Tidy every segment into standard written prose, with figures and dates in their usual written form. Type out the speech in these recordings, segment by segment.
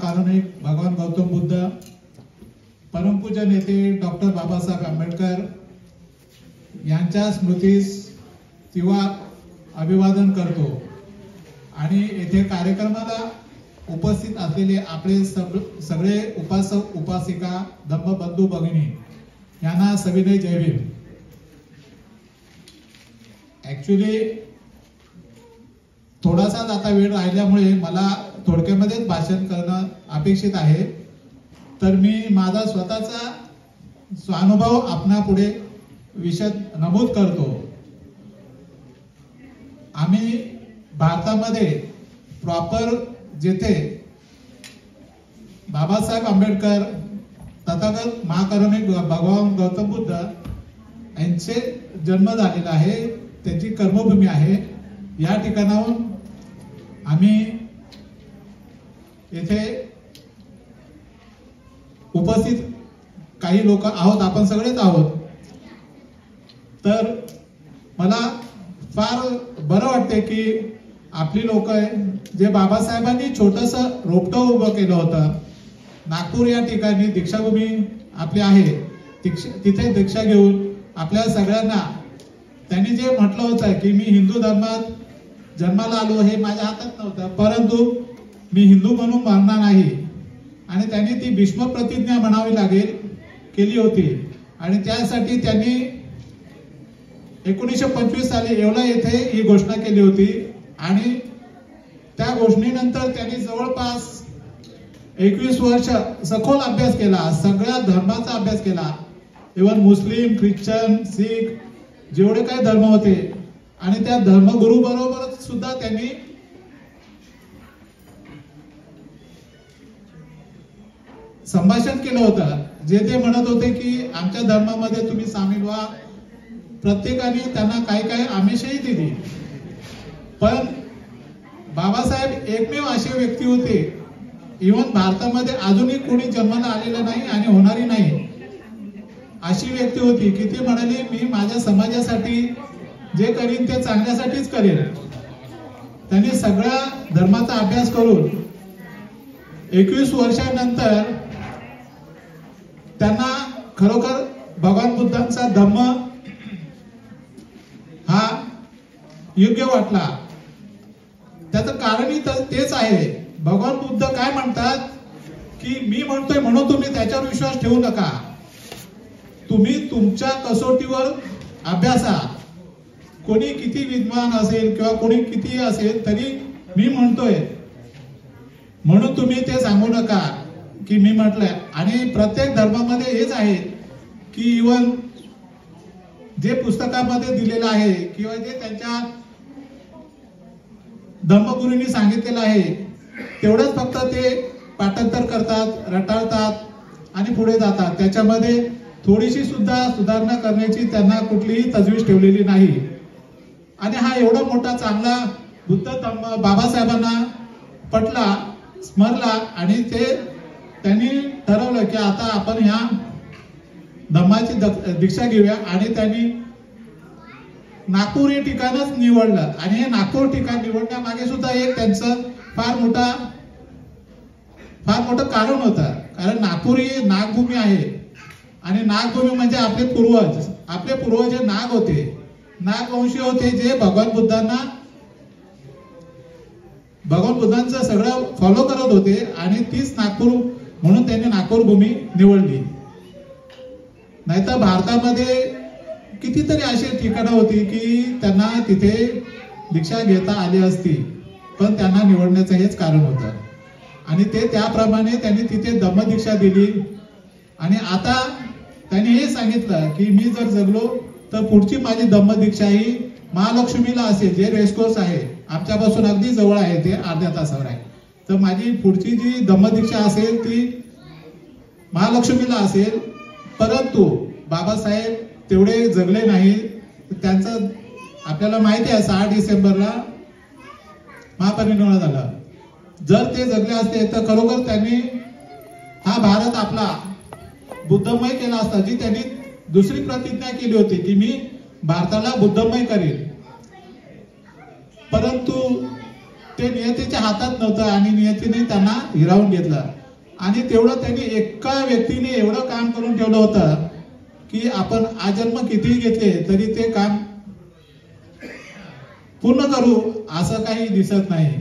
महाकारुणिक भगवान गौतम बुद्ध, परमपूज्य नेते डॉक्टर बाबासाहेब आंबेडकर यांच्या स्मृतीस तिवा अभिवादन करतो आणि येथे कार्यक्रमाला उपस्थित असलेले आपले सगळे उपासक उपासिका धम्मबंधू भगिनी यांना सविनय जय भीम। ऍक्च्युली थोडासा आता वेळ राहिल्यामुळे मला थोडक्यामध्येच भाषण करणं अपेक्षित आहे, तर मी माझा स्वतःचा स्वानुभव आपणापुढे विशद नमूद करतो। आम्ही भारतामध्ये प्रॉपर जेथे बाबासाहेब आंबेडकर तथागत महाकारुणिक भगवान गौतम बुद्ध यांचे जन्म झालेला आहे, त्यांची कर्मभूमी आहे, या ठिकाणाहून आम्ही येथे उपस्थित काही लोक आहोत, आपण सगळेच आहोत। तर मला फार बरं वाटते की आपली लोक जे बाबासाहेबांनी छोटस रोपटं उभं केलं होतं, नागपूर या ठिकाणी दीक्षाभूमी आपली आहे, तिथे दीक्षा घेऊन आपल्या सगळ्यांना त्यांनी जे म्हटलं होतं की मी हिंदू धर्मात जन्माला आलो हे माझ्या हातात नव्हतं, परंतु मी हिंदू म्हणून मरणार नाही, आणि त्यांनी ती भीष्म प्रतिज्ञा म्हणावी लागेल केली होती। आणि त्यासाठी त्यांनी 1925 साली येवला येथे ही घोषणा केली होती, आणि त्या घोषणेनंतर त्यांनी जवळपास 21 वर्ष सखोल अभ्यास केला, सगळ्या धर्माचा अभ्यास केला, इव्हन मुस्लिम, ख्रिश्चन, सिख जेवढे काही धर्म होते, आणि त्या धर्मगुरू बरोबर सुद्धा त्यांनी संभाषण केलं होतं, जे ते म्हणत होते की आमच्या धर्मामध्ये तुम्ही सामील व्हा। प्रत्येकाने त्यांना काही काही आमिषही दिली, पण बाबासाहेब एकमेव असे व्यक्ती होते, इव्हन भारतामध्ये अजूनही कोणी जन्माला आलेलं नाही आणि होणारी नाही अशी व्यक्ती होती की ते म्हणाले मी माझ्या समाजासाठी जे करीन ते चांगल्यासाठीच करेन। त्यांनी सगळ्या धर्माचा अभ्यास करून 21 वर्षानंतर त्यांना खरोखर भगवान बुद्धांचा धम्म हा योग्य वाटला। त्याचं कारणही तेच आहे, भगवान बुद्ध काय म्हणतात की मी म्हणतोय म्हणून तुम्ही त्याच्यावर विश्वास ठेवू नका, तुम्ही तुमच्या कसोटीवर अभ्यासा, कोणी किती विद्वान असेल किंवा कोणी किती असेल तरी मी म्हणतोय म्हणून तुम्ही ते सांगू नका की मी म्हटलंय। आणि प्रत्येक धर्मामध्ये हेच आहे की इव्हन जे पुस्तकामध्ये दिलेलं आहे किंवा जे त्यांच्या धम्मगुरूंनी सांगितलेलं आहे तेवढंच फक्त ते पाठांतर करतात, रटाळतात आणि पुढे जातात, त्याच्यामध्ये थोडीशी सुद्धा सुधारणा करण्याची त्यांना कुठलीही तजवीज ठेवलेली नाही। आणि हा एवढा मोठा चांगला बुद्ध धम्म बाबासाहेबांना पटला, स्मरला, आणि त्यांनी ठरवलं की आता आपण ह्या धम्माची दीक्षा घेऊया, आणि त्यांनी नागपूर हे ठिकाणच निवडलं। आणि हे नागपूर ठिकाण निवडण्यामागे सुद्धा एक त्यांचं फार मोठं कारण होतं, कारण नागपूर ही नागभूमी आहे, आणि नागभूमी म्हणजे आपले पूर्वज हे नाग होते, नागवंशी होते, जे भगवान बुद्धांचं सगळं फॉलो करत होते, आणि तीच नागपूर म्हणून त्यांनी नागपूर भूमी निवडली। नाहीतर भारतामध्ये कितीतरी अशी ठिकाणं होती की त्यांना तिथे दीक्षा घेता आली असती, पण त्यांना निवडण्याचं हेच कारण होतं, आणि ते त्याप्रमाणे त्यांनी तिथे धम्मदीक्षा दिली। आणि आता त्यांनी हे सांगितलं की मी जर जगलो तर पुढची माझी धम्मदीक्षा ही महालक्ष्मीला असेल, जे रेसकोर्स आहे आमच्यापासून अगदी जवळ आहे, ते अर्ध्या तासावर आहे, तर माझी पुढची जी धम्मदीक्षा असेल ती महालक्ष्मीला असेल। परंतु बाबासाहेब तेवढे जगले नाही, त्यांचं आपल्याला माहिती आहे 6 डिसेंबरला महापरिनिर्वाण झालं। जर ते जगले असते तर खरोखर त्यांनी हा भारत आपला बुद्धमय केला असता, जी त्यांनी दुसरी प्रतिज्ञा केली होती की मी भारताला बुद्धमय करेन, परंतु ते नियतीच्या हातात नव्हतं आणि नियतीने त्यांना हिरावून घेतलं. आणि तेवढं त्यांनी एका व्यक्तीने एवढं काम करून ठेवलं होतं की आपण आजन्म कितीही घेतले तरी ते काम पूर्ण करू असं काही दिसत नाही.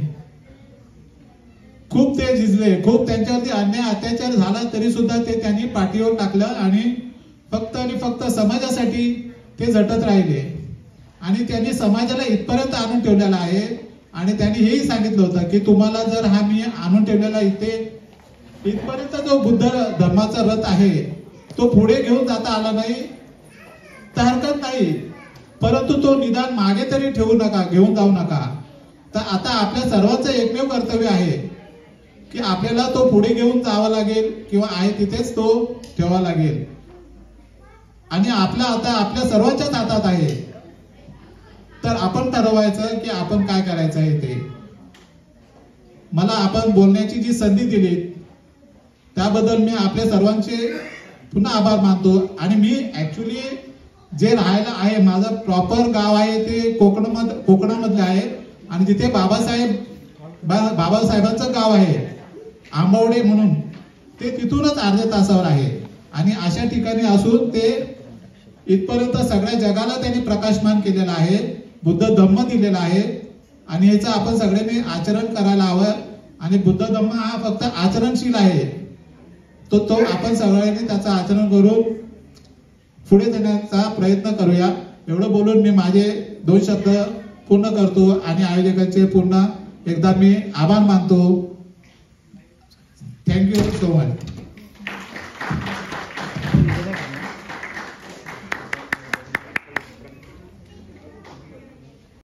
खूप ते झिजले, खूप त्यांच्यावरती अन्याय अत्याचार झाला तरी सुद्धा ते त्यांनी पाठीवर टाकलं आणि फक्त समाजासाठी ते झटत राहिले. आणि त्यांनी समाजाला इथपर्यंत आणून ठेवलेला आहे. आणि त्यांनी हेही सांगितलं होतं की तुम्हाला जर हा मी आणून ठेवलेला इथपर्यंत जो बुद्ध धर्माचा रथ आहे तो पुढे घेऊन जाता आला नाही तर हरकत नाही, परंतु तो निदान मागे तरी ठेवू नका, घेऊन जाऊ नका. तर आता आपल्या सर्वांचं एकमेव कर्तव्य आहे की आपल्याला तो पुढे घेऊन जावा लागेल किंवा आहे तिथेच तो ठेवावा लागेल. आणि आता आपल्या सर्वांच्याच हातात आहे. तर आपण ठरवायचं की आपण काय करायचं आहे ते. मला आपण बोलण्याची जी संधी दिली त्याबद्दल मी आपल्या सर्वांचे पुन्हा आभार मानतो. आणि मी ऍक्च्युली जे राहायला आहे, माझं प्रॉपर गाव आहे ते कोकणामधले आहे. आणि जिथे बाबासाहेबांचं गाव आहे आंबवडे म्हणून, ते तिथूनच अर्ध्या तासावर आहे. आणि अशा ठिकाणी असून ते इथपर्यंत सगळ्या जगाला त्यांनी प्रकाशमान केलेला आहे, बुद्ध धम्म दिलेला आहे. आणि याचं आपण सगळ्यांनी आचरण करायला हवं. आणि बुद्ध धम्म हा फक्त आचरणशील आहे, तो आपण सगळ्यांनी त्याचं आचरण करून पुढे नेण्याचा प्रयत्न करूया. एवढं बोलून मी माझे 2 शब्द पूर्ण करतो आणि आयोजकांचे पुन्हा एकदा मी आभार मानतो. Thank you so much.